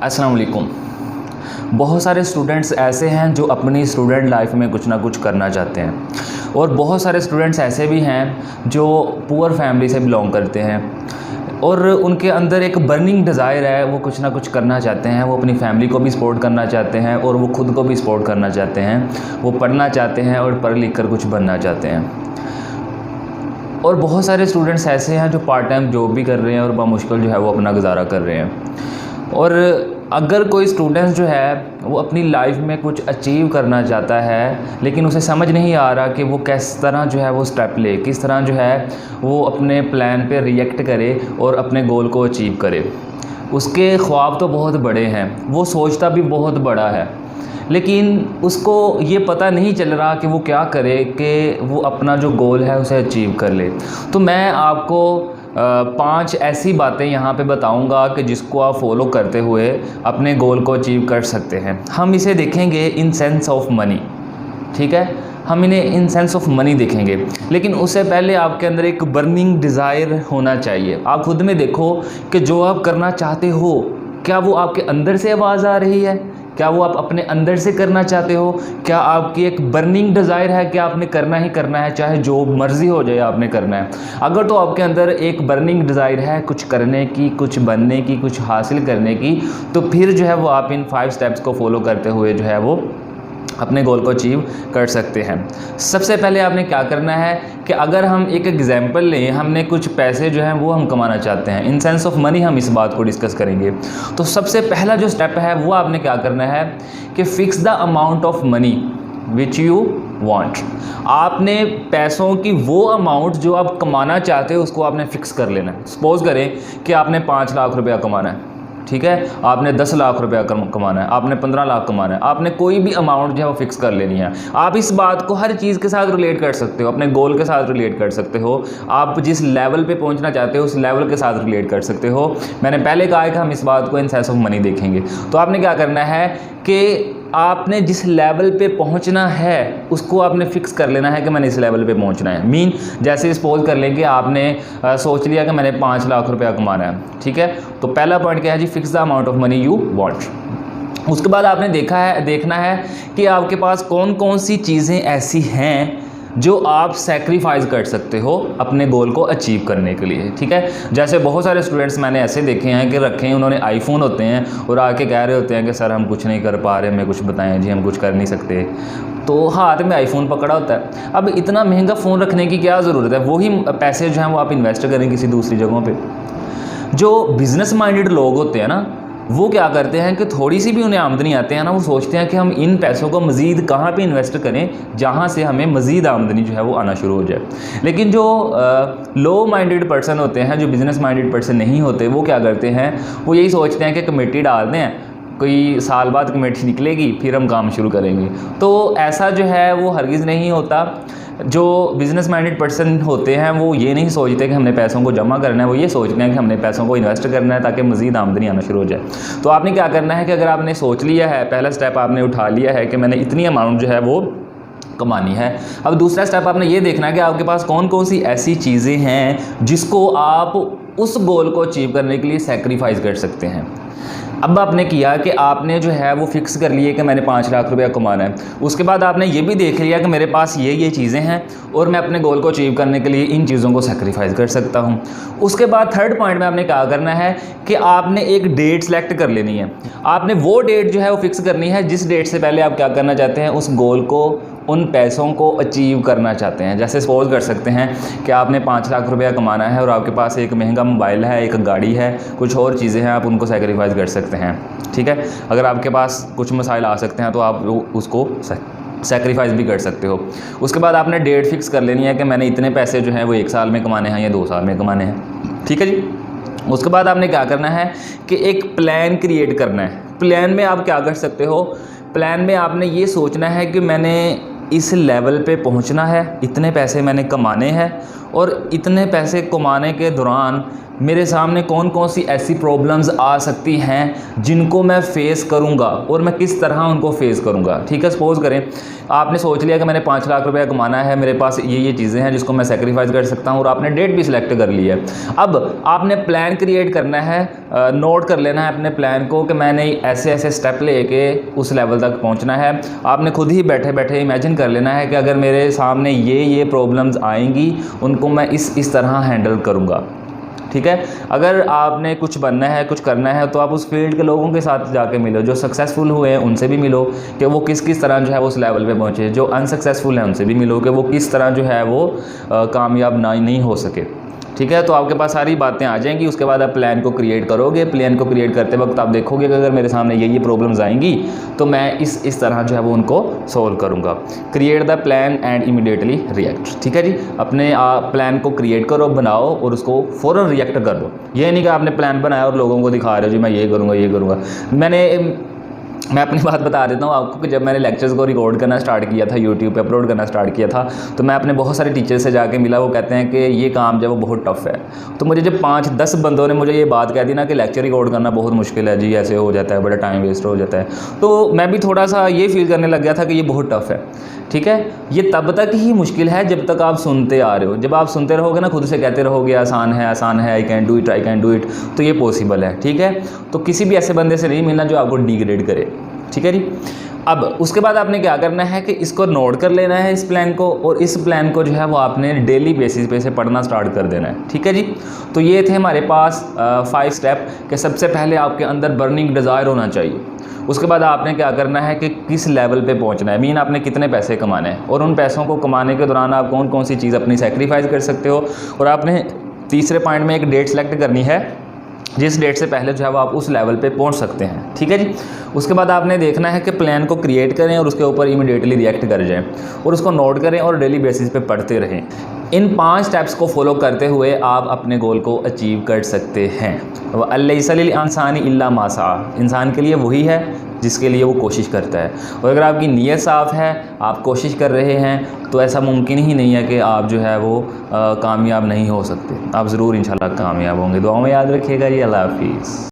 अस्सलाम वालेकुम। बहुत सारे स्टूडेंट्स ऐसे हैं जो अपनी स्टूडेंट लाइफ में कुछ ना कुछ करना चाहते हैं और बहुत सारे स्टूडेंट्स ऐसे भी हैं जो पुअर फैमिली से बिलोंग करते हैं और उनके अंदर एक बर्निंग डिज़ायर है, वो कुछ ना कुछ करना चाहते हैं। वो अपनी फैमिली को भी सपोर्ट करना चाहते हैं और वो खुद को भी सपोर्ट करना चाहते हैं। वो पढ़ना चाहते हैं और पढ़ लिख कर कुछ बनना चाहते हैं। और बहुत सारे स्टूडेंट्स ऐसे हैं जो पार्ट टाइम जॉब भी कर रहे हैं और बामुश्किल जो है वो अपना गुजारा कर रहे हैं। और अगर कोई स्टूडेंट जो है वो अपनी लाइफ में कुछ अचीव करना चाहता है लेकिन उसे समझ नहीं आ रहा कि वो किस तरह जो है वो स्टेप ले, किस तरह जो है वो अपने प्लान पे रिएक्ट करे और अपने गोल को अचीव करे। उसके ख्वाब तो बहुत बड़े हैं, वो सोचता भी बहुत बड़ा है, लेकिन उसको ये पता नहीं चल रहा कि वो क्या करे कि वो अपना जो गोल है उसे अचीव कर ले। तो मैं आपको 5 ऐसी बातें यहाँ पे बताऊँगा कि जिसको आप फॉलो करते हुए अपने गोल को अचीव कर सकते हैं। हम इसे देखेंगे इन सेंस ऑफ मनी, ठीक है, हम इन्हें इन सेंस ऑफ मनी देखेंगे। लेकिन उससे पहले आपके अंदर एक बर्निंग डिज़ायर होना चाहिए। आप खुद में देखो कि जो आप करना चाहते हो क्या वो आपके अंदर से आवाज़ आ रही है, क्या वो आप अपने अंदर से करना चाहते हो, क्या आपकी एक बर्निंग डिज़ायर है कि आपने करना ही करना है, चाहे जो मर्ज़ी हो जाए आपने करना है। अगर तो आपके अंदर एक बर्निंग डिज़ायर है कुछ करने की, कुछ बनने की, कुछ हासिल करने की, तो फिर जो है वो आप इन 5 स्टेप्स को फॉलो करते हुए जो है वो अपने गोल को अचीव कर सकते हैं। सबसे पहले आपने क्या करना है कि अगर हम एक एग्जांपल लें, हमने कुछ पैसे जो हैं वो हम कमाना चाहते हैं, इन सेंस ऑफ मनी हम इस बात को डिस्कस करेंगे। तो सबसे पहला जो स्टेप है वो आपने क्या करना है कि fix the amount of money which you want. आपने पैसों की वो अमाउंट जो आप कमाना चाहते हो उसको आपने फिक्स कर लेना है। सपोज़ करें कि आपने 5 लाख रुपया कमाना है, ठीक है, आपने 10 लाख रुपया कमाना है, आपने 15 लाख कमाना है, आपने कोई भी अमाउंट जो है वो फिक्स कर लेनी है। आप इस बात को हर चीज़ के साथ रिलेट कर सकते हो, अपने गोल के साथ रिलेट कर सकते हो, आप जिस लेवल पे पहुंचना चाहते हो उस लेवल के साथ रिलेट कर सकते हो। मैंने पहले कहा है कि हम इस बात को इन सेंस ऑफ मनी देखेंगे। तो आपने क्या करना है कि आपने जिस लेवल पे पहुंचना है उसको आपने फिक्स कर लेना है कि मैंने इस लेवल पे पहुंचना है। जैसे सपोज कर लें कि आपने सोच लिया कि मैंने 5 लाख रुपया कमाना है, ठीक है। तो पहला पॉइंट क्या है जी, fix the amount of money you want. उसके बाद आपने देखना है कि आपके पास कौन कौन सी चीज़ें ऐसी हैं जो आप सैक्रिफाइस कर सकते हो अपने गोल को अचीव करने के लिए, ठीक है। जैसे बहुत सारे स्टूडेंट्स मैंने ऐसे देखे हैं कि रखे हैं, उन्होंने आईफोन होते हैं और आके कह रहे होते हैं कि सर हम कुछ नहीं कर पा रहे, हमें कुछ बताएं जी, हम कुछ कर नहीं सकते। तो हाथ में आईफोन पकड़ा होता है। अब इतना महंगा फ़ोन रखने की क्या ज़रूरत है, वही पैसे जो हैं वो आप इन्वेस्ट करें किसी दूसरी जगहों पर। जो बिज़नेस माइंडेड लोग होते हैं ना, वो क्या करते हैं कि थोड़ी सी भी उन्हें आमदनी आते हैं ना, वो सोचते हैं कि हम इन पैसों को मज़ीद कहाँ पे इन्वेस्ट करें जहाँ से हमें मज़ीद आमदनी जो है वो आना शुरू हो जाए। लेकिन जो लो माइंडेड पर्सन होते हैं, जो बिज़नेस माइंडेड पर्सन नहीं होते, वो क्या करते हैं, वो यही सोचते हैं कि कमेटी डाल दें, कोई साल बाद कमेटी निकलेगी, फिर हम काम शुरू करेंगे। तो ऐसा जो है वो हरगिज़ नहीं होता। जो बिज़नेस माइंडेड पर्सन होते हैं वो ये नहीं सोचते कि हमने पैसों को जमा करना है, वो ये सोचते हैं कि हमने पैसों को इन्वेस्ट करना है ताकि मज़ीद आमदनी आना शुरू हो जाए। तो आपने क्या करना है कि अगर आपने सोच लिया है, पहला स्टेप आपने उठा लिया है कि मैंने इतनी अमाउंट जो है वो कमानी है, अब दूसरा स्टेप आपने ये देखना है कि आपके पास कौन कौन सी ऐसी चीज़ें हैं जिसको आप उस गोल को अचीव करने के लिए सेक्रीफाइस कर सकते हैं। अब आपने किया कि आपने जो है वो फिक्स कर लिए कि मैंने 5 लाख रुपया कमाना है। उसके बाद आपने ये भी देख लिया कि मेरे पास ये चीज़ें हैं और मैं अपने गोल को अचीव करने के लिए इन चीज़ों को सेक्रीफाइस कर सकता हूँ। उसके बाद थर्ड पॉइंट में आपने क्या करना है कि आपने एक डेट सेलेक्ट कर लेनी है। आपने वो डेट जो है वो फिक्स करनी है जिस डेट से पहले आप क्या करना चाहते हैं, उस गोल को, उन पैसों को अचीव करना चाहते हैं। जैसे सपोज कर सकते हैं कि आपने 5 लाख रुपया कमाना है और आपके पास एक महंगा मोबाइल है, एक गाड़ी है, कुछ और चीज़ें हैं, आप उनको सेक्रीफाइस कर सकते हैं, ठीक है। अगर आपके पास कुछ मसाइल आ सकते हैं तो आप उसको सेक्रीफाइस भी कर सकते हो। उसके बाद आपने डेट फिक्स कर लेनी है कि मैंने इतने पैसे जो हैं वो 1 साल में कमाने हैं या 2 साल में कमाने हैं, ठीक है जी। उसके बाद आपने क्या करना है कि एक प्लान क्रिएट करना है। प्लान में आप क्या कर सकते हो, प्लान में आपने ये सोचना है कि मैंने इस लेवल पे पहुंचना है, इतने पैसे मैंने कमाने हैं और इतने पैसे कमाने के दौरान मेरे सामने कौन कौन सी ऐसी प्रॉब्लम्स आ सकती हैं जिनको मैं फ़ेस करूंगा और मैं किस तरह उनको फेस करूंगा। ठीक है, सपोज़ करें आपने सोच लिया कि मैंने 5 लाख रुपया कमाना है, मेरे पास ये चीज़ें हैं जिसको मैं सेक्रीफाइस कर सकता हूं, और आपने डेट भी सिलेक्ट कर ली है। अब आपने प्लान क्रिएट करना है, नोट कर लेना है अपने प्लान को कि मैंने ऐसे ऐसे स्टेप लेके उस लेवल तक पहुंचना है। आपने खुद ही बैठे बैठे इमेजिन कर लेना है कि अगर मेरे सामने ये प्रॉब्लम्स आएंगी, उनको मैं इस तरह हैंडल करूँगा। ठीक है, अगर आपने कुछ बनना है, कुछ करना है, तो आप उस फील्ड के लोगों के साथ जाके मिलो, जो सक्सेसफुल हुए हैं उनसे भी मिलो कि वो किस तरह जो है वो उस लेवल पे पहुँचे। जो अनसक्सेसफुल हैं उनसे भी मिलो कि वो किस तरह जो है वो कामयाब नहीं हो सके। ठीक है, तो आपके पास सारी बातें आ जाएंगी। उसके बाद आप प्लान को क्रिएट करोगे। प्लान को क्रिएट करते वक्त आप देखोगे कि अगर मेरे सामने ये प्रॉब्लम्स आएंगी तो मैं इस तरह जो है वो उनको सोल्व करूँगा। Create the plan and immediately react. ठीक है जी, अपने प्लान को क्रिएट करो, बनाओ और उसको फ़ौरन रिएक्ट कर दो। ये नहीं कि आपने प्लान बनाया और लोगों को दिखा रहे हो जी मैं ये करूँगा। मैं अपनी बात बता देता हूँ आपको कि जब मैंने लेक्चर्स को रिकॉर्ड करना स्टार्ट किया था, यूट्यूब पे अपलोड करना स्टार्ट किया था, तो मैं अपने बहुत सारे टीचर्स से जाके मिला। वो कहते हैं कि ये काम जो है वो बहुत टफ़ है। तो मुझे जब 5-10 बंदों ने मुझे ये बात कह दी ना कि लेक्चर रिकॉर्ड करना बहुत मुश्किल है जी, ऐसे हो जाता है, बड़ा टाइम वेस्ट हो जाता है, तो मैं भी थोड़ा सा ये फील करने लग गया था कि ये बहुत टफ़ है। ठीक है, ये तब तक ही मुश्किल है जब तक आप सुनते आ रहे हो। जब आप सुनते रहोगे ना, खुद से कहते रहोगे आसान है, आई कैन डू इट, तो ये पॉसिबल है। ठीक है, तो किसी भी ऐसे बंदे से नहीं मिलना जो आपको डिग्रेड करे। ठीक है जी, अब उसके बाद आपने क्या करना है कि इसको नोट कर लेना है इस प्लान को, और इस प्लान को जो है वो आपने डेली बेसिस पे से पढ़ना स्टार्ट कर देना है। ठीक है जी, तो ये थे हमारे पास 5 स्टेप कि सबसे पहले आपके अंदर बर्निंग डिज़ायर होना चाहिए। उसके बाद आपने क्या करना है कि किस लेवल पे पहुंचना है, मीन आपने कितने पैसे कमाने हैं, और उन पैसों को कमाने के दौरान आप कौन कौन सी चीज़ अपनी सेक्रीफाइस कर सकते हो। और आपने तीसरे पॉइंट में एक डेट सेलेक्ट करनी है जिस डेट से पहले जो है वो आप उस लेवल पे पहुंच सकते हैं। ठीक है जी, उसके बाद आपने देखना है कि प्लान को क्रिएट करें और उसके ऊपर इमीडिएटली रिएक्ट कर जाएं और उसको नोट करें और डेली बेसिस पे पढ़ते रहें। इन 5 स्टेप्स को फॉलो करते हुए आप अपने गोल को अचीव कर सकते हैं। वल्लैसा लिल इंसानी इल्ला मा सआ, इंसान के लिए वही है जिसके लिए वो कोशिश करता है। और अगर आपकी नीयत साफ़ है, आप कोशिश कर रहे हैं, तो ऐसा मुमकिन ही नहीं है कि आप जो है वो कामयाब नहीं हो सकते। आप ज़रूर इंशाल्लाह कामयाब होंगे। दुआओं में याद रखिएगा जी। अल्लाह हाफिज़।